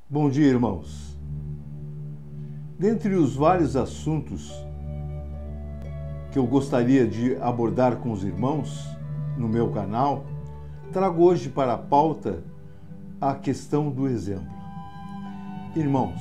Bom dia, irmãos. Dentre os vários assuntos que eu gostaria de abordar com os irmãos no meu canal, trago hoje para a pauta a questão do exemplo. Irmãos,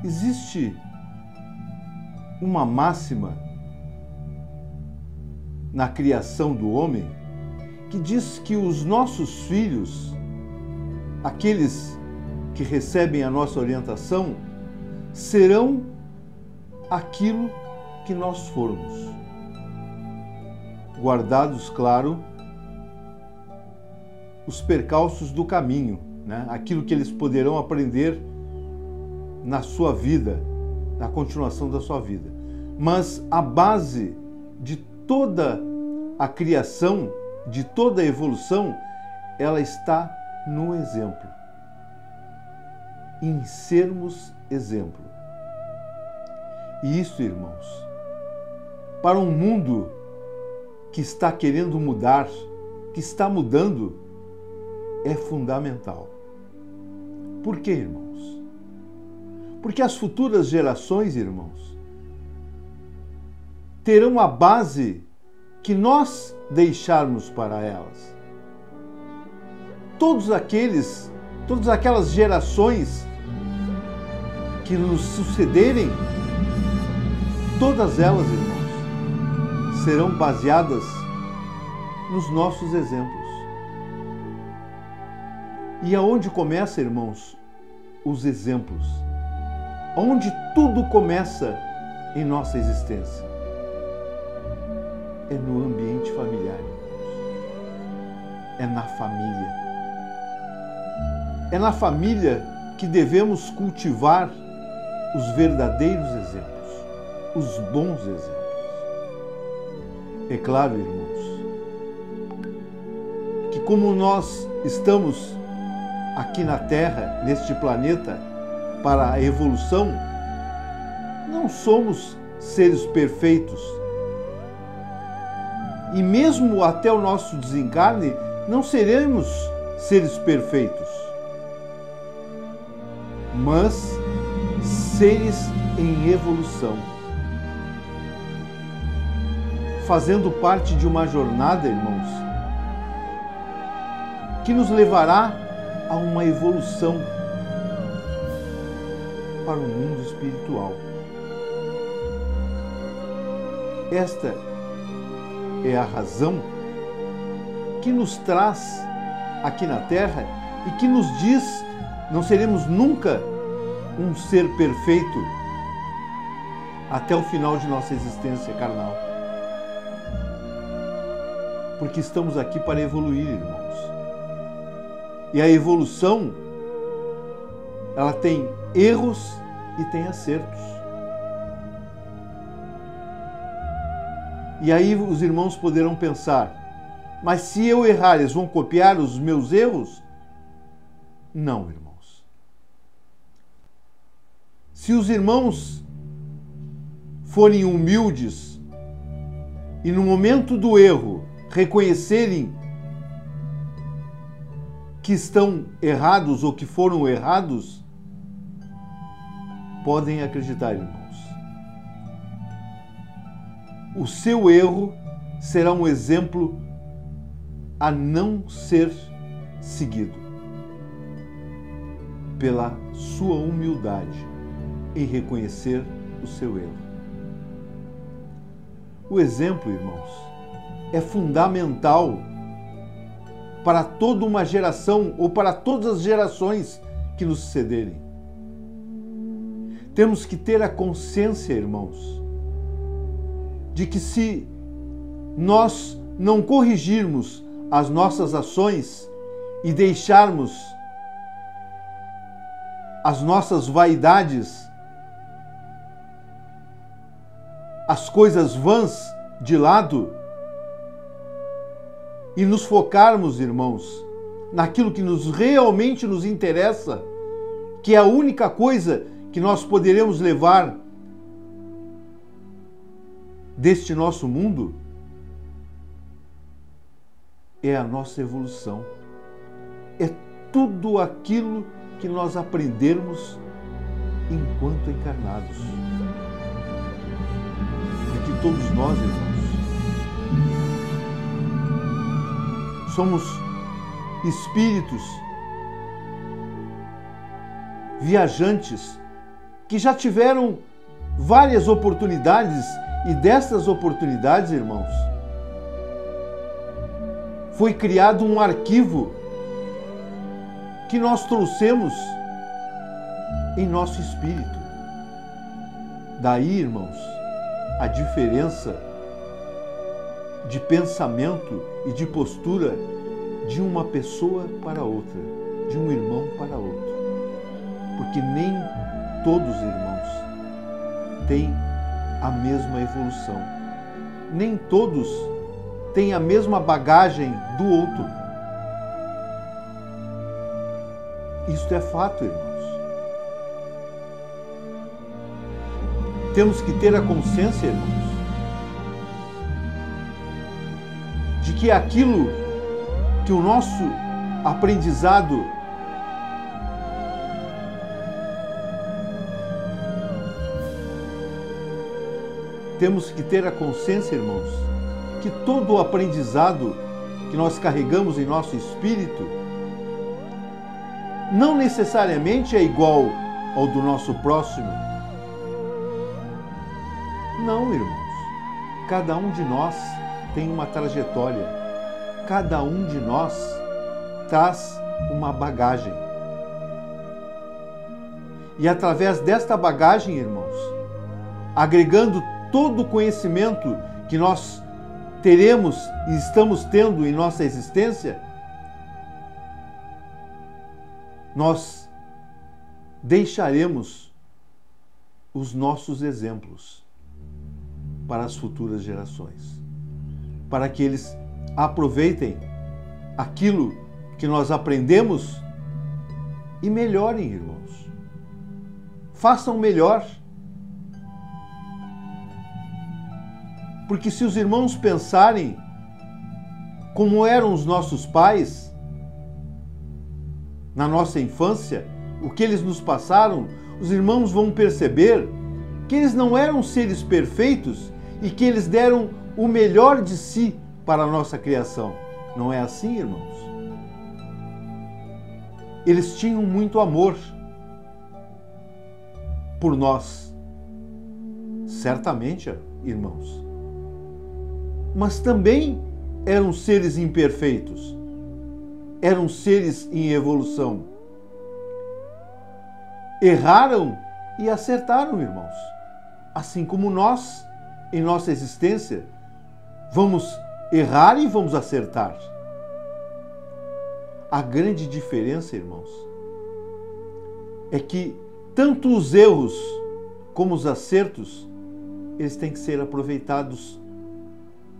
existe uma máxima na criação do homem que diz que os nossos filhos, aqueles que recebem a nossa orientação, serão aquilo que nós formos. Guardados, claro, os percalços do caminho, né? Aquilo que eles poderão aprender na sua vida, na continuação da sua vida. Mas a base de toda a criação, de toda a evolução, ela está no exemplo. Em sermos exemplo. E isso, irmãos, para um mundo que está querendo mudar, que está mudando, é fundamental. Por quê, irmãos? Porque as futuras gerações, irmãos, terão a base que nós deixarmos para elas. Todas aquelas gerações que nos sucederem, todas elas, irmãos, serão baseadas nos nossos exemplos. E aonde começa, irmãos, os exemplos? Onde tudo começa em nossa existência? É no ambiente familiar, irmãos. É na família. É na família que devemos cultivar os verdadeiros exemplos, os bons exemplos. É claro, irmãos, que como nós estamos aqui na Terra, neste planeta, para a evolução, não somos seres perfeitos. E mesmo até o nosso desencarne, não seremos seres perfeitos, mas seres em evolução, fazendo parte de uma jornada, irmãos, que nos levará a uma evolução para o mundo espiritual. Esta é a razão que nos traz aqui na Terra e que nos diz: não seremos nunca um ser perfeito até o final de nossa existência carnal. Porque estamos aqui para evoluir, irmãos. E a evolução, ela tem erros e tem acertos. E aí os irmãos poderão pensar: mas se eu errar, eles vão copiar os meus erros? Não, irmãos. Se os irmãos forem humildes e no momento do erro reconhecerem que estão errados ou que foram errados, podem acreditar, irmãos. O seu erro será um exemplo a não ser seguido pela sua humildade em reconhecer o seu erro. O exemplo, irmãos, é fundamental para toda uma geração ou para todas as gerações que nos sucederem. Temos que ter a consciência, irmãos, de que se nós não corrigirmos as nossas ações e deixarmos as nossas vaidades, as coisas vãs de lado, e nos focarmos, irmãos, naquilo que realmente nos interessa, que é a única coisa que nós poderemos levar deste nosso mundo, é a nossa evolução. É tudo aquilo que nós aprendermos enquanto encarnados. Porque todos nós, irmãos, somos espíritos viajantes que já tiveram várias oportunidades, e dessas oportunidades, irmãos, foi criado um arquivo que nós trouxemos em nosso espírito. Daí, irmãos, a diferença de pensamento e de postura de uma pessoa para outra, de um irmão para outro. Porque nem todos, irmãos, têm a mesma evolução. Nem todos têm a mesma bagagem do outro. Isto é fato, irmãos. Temos que ter a consciência, irmãos, de que aquilo que o nosso aprendizado temos que ter a consciência, irmãos, que todo o aprendizado que nós carregamos em nosso espírito não necessariamente é igual ao do nosso próximo. Não, irmãos. Cada um de nós tem uma trajetória. Cada um de nós traz uma bagagem. E através desta bagagem, irmãos, agregando todo o conhecimento que nós teremos e estamos tendo em nossa existência, nós deixaremos os nossos exemplos para as futuras gerações, para que eles aproveitem aquilo que nós aprendemos e melhorem, irmãos. Façam melhor. Porque se os irmãos pensarem como eram os nossos pais na nossa infância, o que eles nos passaram, os irmãos vão perceber que eles não eram seres perfeitos e que eles deram o melhor de si para a nossa criação. Não é assim, irmãos? Eles tinham muito amor por nós, certamente, irmãos. Mas também eram seres imperfeitos, eram seres em evolução. Erraram e acertaram, irmãos. Assim como nós, em nossa existência, vamos errar e vamos acertar. A grande diferença, irmãos, é que tanto os erros como os acertos, eles têm que ser aproveitados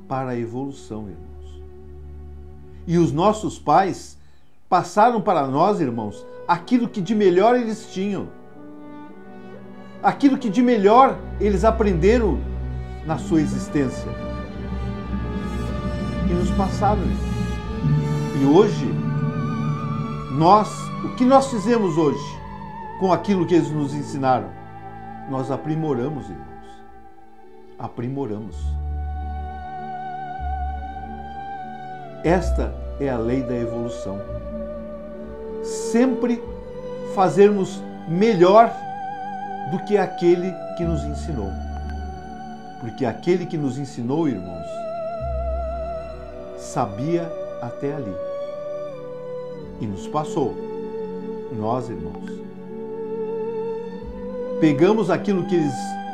para a evolução, irmãos. E os nossos pais passaram para nós, irmãos, aquilo que de melhor eles tinham. Aquilo que de melhor eles aprenderam na sua existência. E nos passaram. E hoje, o que nós fizemos hoje com aquilo que eles nos ensinaram? Nós aprimoramos, irmãos. Aprimoramos. Esta é a lei da evolução. Sempre fazermos melhor do que aquele que nos ensinou. Porque aquele que nos ensinou, irmãos, sabia até ali. E nos passou. Nós, irmãos, pegamos aquilo que eles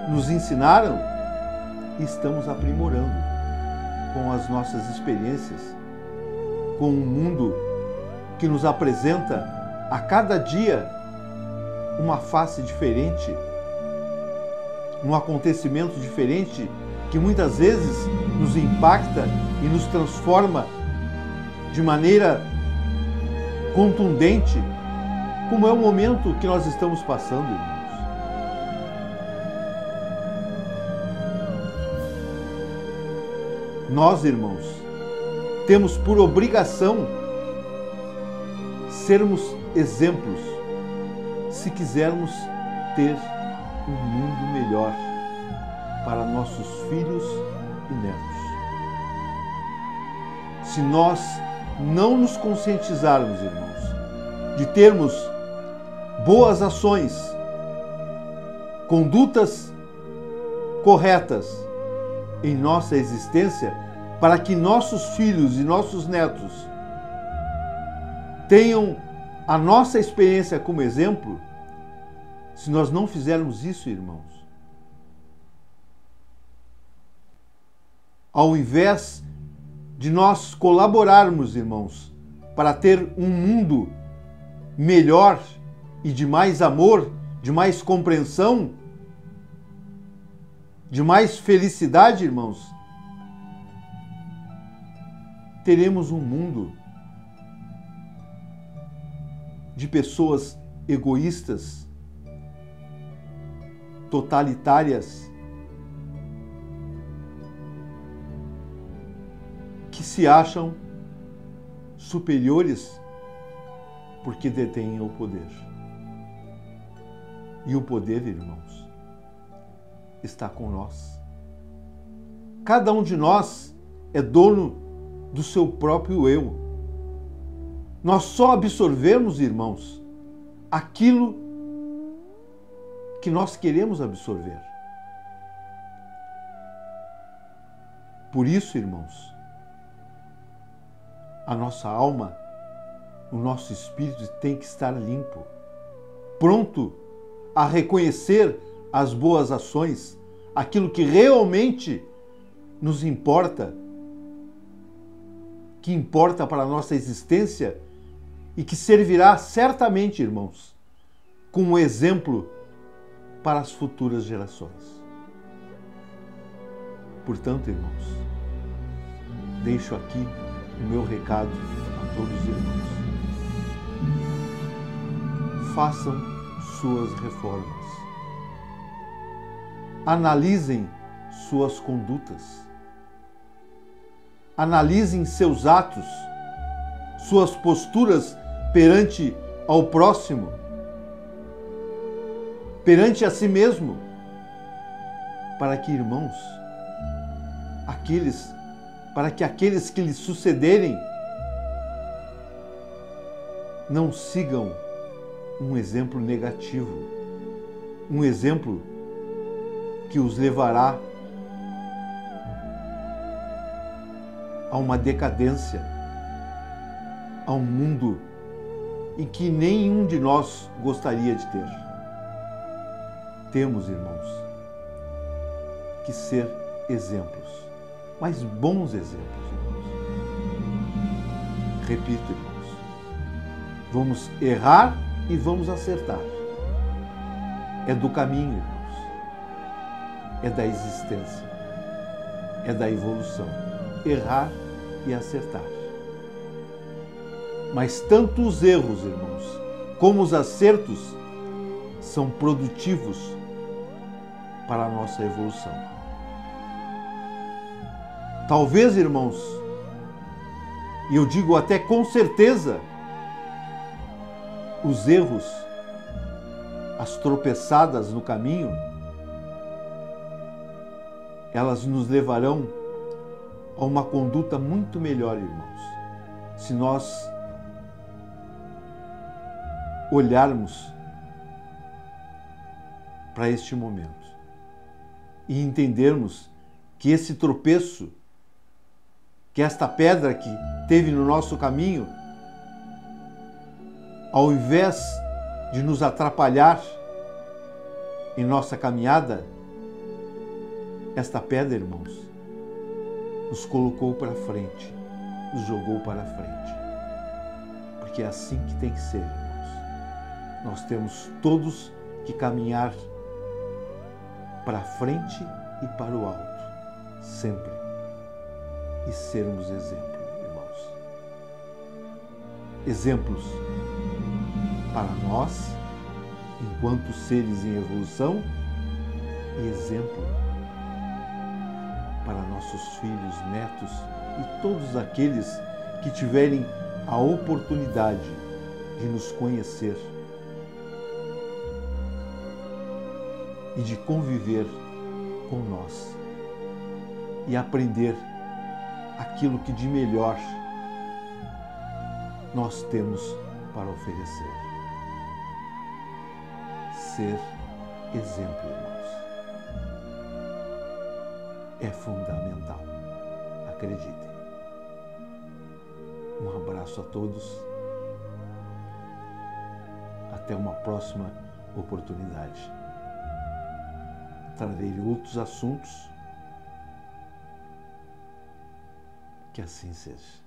nos ensinaram e estamos aprimorando com as nossas experiências, com um mundo que nos apresenta a cada dia uma face diferente, um acontecimento diferente que muitas vezes nos impacta e nos transforma de maneira contundente, como é o momento que nós estamos passando, irmãos. Nós, irmãos, temos por obrigação sermos exemplos se quisermos ter um mundo melhor para nossos filhos e netos. Se nós não nos conscientizarmos, irmãos, de termos boas ações, condutas corretas em nossa existência, para que nossos filhos e nossos netos tenham a nossa experiência como exemplo, se nós não fizermos isso, irmãos, ao invés de nós colaborarmos, irmãos, para ter um mundo melhor e de mais amor, de mais compreensão, de mais felicidade, irmãos, teremos um mundo de pessoas egoístas, totalitárias, que se acham superiores porque detêm o poder. E o poder, irmãos, está com nós. Cada um de nós é dono do seu próprio eu. Nós só absorvemos, irmãos, aquilo que nós queremos absorver. Por isso, irmãos, a nossa alma, o nosso espírito tem que estar limpo, pronto a reconhecer as boas ações, aquilo que realmente nos importa, que importa para a nossa existência e que servirá certamente, irmãos, como exemplo para as futuras gerações. Portanto, irmãos, deixo aqui o meu recado a todos os irmãos. Façam suas reformas. Analisem suas condutas. Analisem seus atos, suas posturas perante ao próximo, perante a si mesmo, para que, irmãos, para que aqueles que lhes sucederem não sigam um exemplo negativo, um exemplo que os levará a uma decadência, a um mundo em que nenhum de nós gostaria de ter. Temos, irmãos, que ser exemplos, mas bons exemplos, irmãos. Repito, irmãos, vamos errar e vamos acertar. É do caminho, irmãos. É da existência. É da evolução. Errar e acertar. Mas tanto os erros, irmãos, como os acertos são produtivos para a nossa evolução. Talvez, irmãos, e eu digo até com certeza, os erros, as tropeçadas no caminho, elas nos levarão a uma conduta muito melhor, irmãos, se nós olharmos para este momento e entendermos que esse tropeço, que esta pedra que teve no nosso caminho, ao invés de nos atrapalhar em nossa caminhada, esta pedra, irmãos, nos colocou para frente, nos jogou para frente. Porque é assim que tem que ser, irmãos. Nós temos todos que caminhar para frente e para o alto, sempre. E sermos exemplo, irmãos. Exemplos para nós, enquanto seres em evolução, e exemplo para nossos filhos, netos e todos aqueles que tiverem a oportunidade de nos conhecer e de conviver com nós e aprender aquilo que de melhor nós temos para oferecer. Ser exemplo, irmãos, é fundamental. Acreditem. Um abraço a todos. Até uma próxima oportunidade. Trarei outros assuntos. Que assim seja.